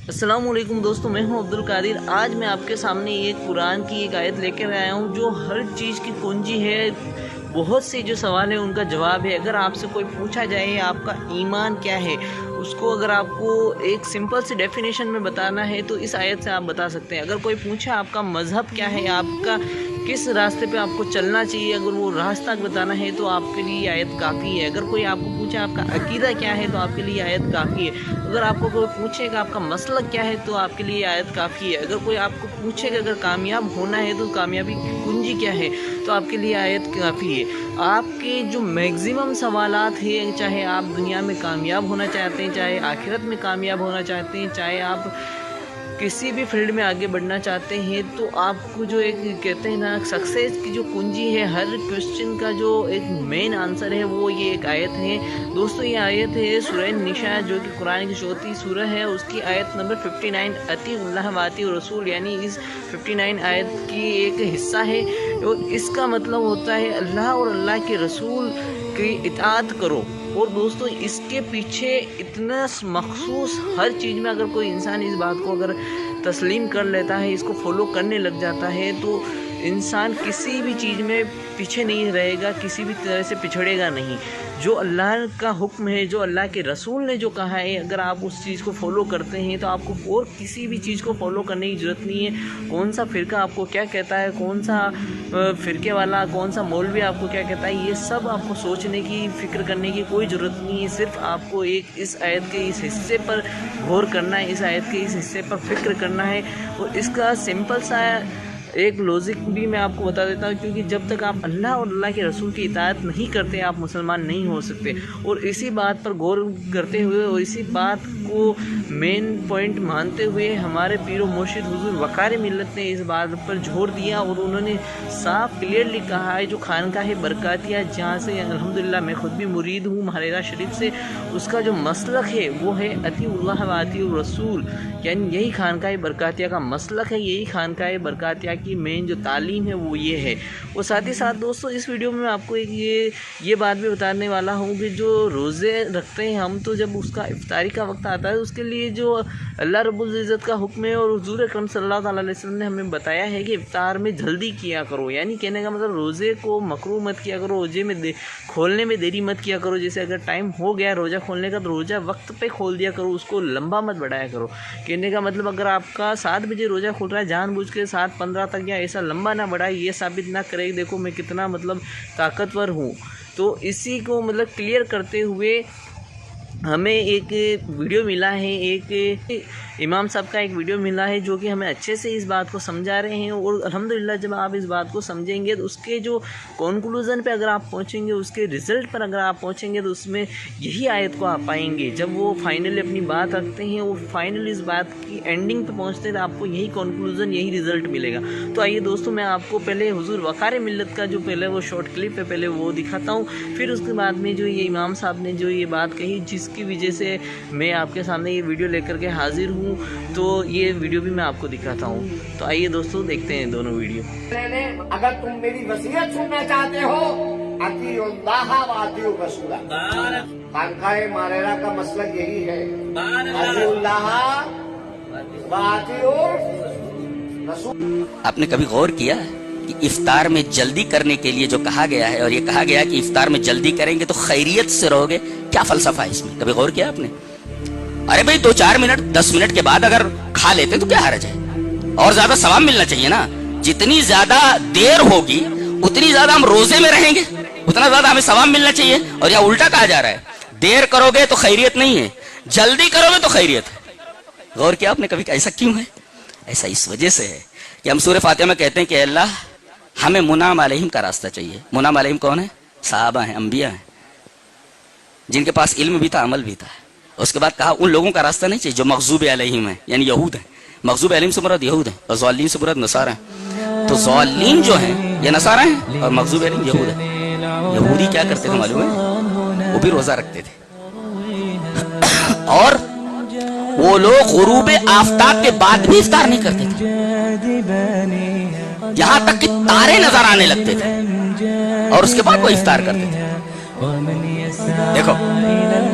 السلام علیکم دوستو، میں ہوں عبد القادر۔ آج میں آپ کے سامنے ایک قرآن کی ایک آیت لے کر آیا ہوں جو ہر چیز کی کنجی ہے۔ بہت سے جو سوال ہیں ان کا جواب ہے۔ اگر آپ سے کوئی پوچھا جائے آپ کا ایمان کیا ہے، اس کو اگر آپ کو ایک سمپل سی ڈیفینیشن میں بتانا ہے تو اس آیت سے آپ بتا سکتے ہیں۔ اگر کوئی پوچھے آپ کا مذہب کیا ہے، آپ کا کس راستے پہ آپ کو چلنا چاہیے، اگر وہ راستہ بتانا ہے تو آپ کے لیے یہ آیت کافی ہے۔ اگر کوئی آپ کو پوچھے آپ کا عقیدہ کیا ہے تو آپ کے لیے یہ آیت کافی ہے۔ اگر آپ کو کوئی پوچھے کہ آپ کا مسلک کیا ہے تو آپ کے لیے یہ آیت کافی ہے۔ اگر کوئی آپ کو پوچھے کہ اگر کامیاب ہونا ہے تو کامیابی کی کنجی کیا ہے تو آپ کے لیے آیت کافی ہے۔ آپ کے جو میگزیمم سوالات ہیں، چاہے آپ دنیا میں کامیاب ہونا چاہتے ہیں، چاہے آخرت میں کامیاب ہونا چاہتے ہیں، چاہے آپ کسی بھی فیلڈ میں آگے بڑھنا چاہتے ہیں، تو آپ کو جو ایک کہتے ہیں نا سکسیس کی جو کنجی ہے، ہر کوشچن کا جو ایک مین آنسر ہے وہ یہ ایک آیت ہے۔ دوستو یہ آیت ہے سورہ نساء جو کہ قرآن کی چوتھی سورہ ہے، اس کی آیت نمبر 59، اطیعوا اللہ واطیعوا الرسول، یعنی اس 59 آیت کی ایک حصہ ہے اور اس کا مطلب ہوتا ہے اللہ اور اللہ کے رسول کی اطاعت کرو۔ اور دوستو اس کے پیچھے اتنا مخصوص ہر چیز میں اگر کوئی انسان اس بات کو اگر تسلیم کر لیتا ہے، اس کو فالو کرنے لگ جاتا ہے، تو انسان کسی بھی چیز میں پیچھے نہیں رہے گا، کسی بھی طرح سے پچھڑے گا نہیں۔ جو اللہ کا حکم ہے، جو اللہ کے رسول نے جو کہا ہے، اگر آپ اس چیز کو فالو کرتے ہیں تو آپ کو اور کسی بھی چیز کو فالو کرنے کی ضرورت نہیں ہے۔ کون سا فرقہ آپ کو کیا کہتا ہے، کون سا فرقے والا، کون سا مولوی آپ کو کیا کہتا ہے، یہ سب آپ کو سوچنے کی، فکر کرنے کی کوئی ضرورت نہیں ہے۔ صرف آپ کو ایک اس آیت کے اس حصے پر غور کرنا ہے، اس آیت کے اس حصے پر فکر کرنا ہے، اور اس کا سمپل سا ایک لوجک بھی میں آپ کو بتا دیتا ہوں، کیونکہ جب تک آپ اللہ اور اللہ کے رسول کی اطاعت نہیں کرتے آپ مسلمان نہیں ہو سکتے۔ اور اسی بات پر غور کرتے ہوئے اور اسی بات کو مین پوائنٹ مانتے ہوئے ہمارے پیر و مرشد حضور وقار ملت نے اس بات پر زور دیا، اور انہوں نے صاف کلیئرلی کہا ہے جو خانقاہ برکاتیہ جہاں سے الحمدللہ میں خود بھی مرید ہوں مہاریرا شریف سے، اس کا جو مسلک ہے وہ ہے اطیعوا اللہ واطیعوا الرسول، یعنی یہی خانقاہ برکاتیہ کا مسلک ہے، یہی خانقاہ برکاتیہ کی مین جو تعلیم ہے وہ یہ ہے۔ اور ساتھ ہی ساتھ دوستو اس ویڈیو میں آپ کو یہ بات بھی بتانے والا ہوں کہ جو روزے رکھتے ہیں ہم، تو جب اس کا افطاری کا وقت آتا ہے اس کے لیے جو اللہ رب العزت کا حکم ہے اور حضور اکرم صلی اللہ علیہ وسلم نے ہمیں بتایا ہے کہ افطار میں جلدی کیا کرو، یعنی کہنے کا مطلب روزے کو مکروہ مت کیا کرو، روزے میں کھولنے میں دیری مت کیا کرو۔ جیسے اگر ٹائم ہو گیا روزہ کھولنے کا تو روزہ وقت پہ کھول دیا کرو، اس کو لمبا مت بڑھایا کرو۔ کہنے کا مطلب اگر آپ کا 7 بجے روزہ کھل رہا ہے، جان بوجھ کے 7:15 تک یا ایسا لمبا نہ بڑھائے، یہ ثابت نہ کرے کہ دیکھو میں کتنا طاقتور ہوں۔ تو اسی کو کلیئر کرتے ہوئے ہمیں ایک ویڈیو ملا ہے، ایک امام صاحب کا ایک ویڈیو ملا ہے جو کہ ہمیں اچھے سے اس بات کو سمجھا رہے ہیں، اور الحمدللہ جب آپ اس بات کو سمجھیں گے تو اس کے جو کنکلوژن پہ اگر آپ پہنچیں گے، اس کے رزلٹ پر اگر آپ پہنچیں گے تو اس میں یہی آیت کو آپ پائیں گے۔ جب وہ فائنل اپنی بات رکھتے ہیں، وہ فائنل اس بات کی اینڈنگ پہ پہنچتے ہیں تو آپ کو یہی کنکلوژن، یہی رزلٹ ملے گا۔ تو آئیے دوستو میں آپ کو پہلے حضور وقار ملت کا جو پہلے وہ شارٹ کلپ ہے پہلے وہ دکھاتا ہوں، پھر اس کے بعد میں جو یہ امام صاحب نے جو یہ بات کہی جس کی وجہ سے میں آپ کے سامنے یہ ویڈیو لے کر کے حاضر ہوں، تو یہ ویڈیو بھی میں آپ کو دکھاتا ہوں۔ تو آئیے دوستو دیکھتے ہیں دونوں ویڈیو۔ اگر تم میری وصیت سننا چاہتے ہو، اطیعوا اللہ واطیعوا الرسول۔ خانقاہ مہاریرا کا مسلک یہی ہے، اطیعوا اللہ واطیعوا الرسول۔ آپ نے کبھی غور کیا کہ افطار میں جلدی کرنے کے لیے جو کہا گیا ہے، اور یہ کہا گیا کہ افطار میں جلدی کریں گے تو خیریت سے رہو گے، کیا فلسفہ ہے اس میں؟ کبھی غور کیا آپ نے؟ ارے بھائی 2-4 منٹ 10 منٹ کے بعد اگر کھا لیتے تو کیا حرج ہے؟ اور زیادہ ثواب ملنا چاہیے نا۔ جتنی زیادہ دیر ہوگی اتنی زیادہ ہم روزے میں رہیں گے، اتنا زیادہ ہمیں ثواب ملنا چاہیے۔ اور یا الٹا کہا جا رہا ہے دیر کرو گے تو خیریت نہیں ہے، جلدی کرو گے تو خیریت ہے۔ غور کیا آپ نے کبھی؟ ایسا کیوں ہے؟ ایسا اس وجہ سے ہے کہ ہم سورہ فاتحہ میں کہتے ہیں کہ اللہ ہمیں منعم علیہم کا راستہ چاہیے۔ منعم علیہم کون ہے؟ صحابہ ہیں، انبیاء ہیں، جن کے پاس علم بھی تھا، عمل بھی تھا۔ اس کے بعد کہا ان لوگوں کا راستہ نہیں چاہیے جو مغضوب علیہم ہیں، یعنی یہود ہیں۔ مغضوب علیہم سے مراد یہود ہیں اور ضالین سے مراد نصارہ ہیں۔ تو ضالین جو ہیں یہ نصارہ ہیں اور مغضوب علیہم یہود ہیں۔ یہودی کیا کرتے تھے معلوم ہے؟ وہ بھی روزہ رکھتے تھے، اور وہ لوگ غروب آفتاب کے بعد بھی افطار نہیں کرتے تھے، یہاں تک کہ تارے نظر آنے لگتے تھے اور اس کے بعد وہ افطار کرتے تھے۔ دیکھو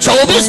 24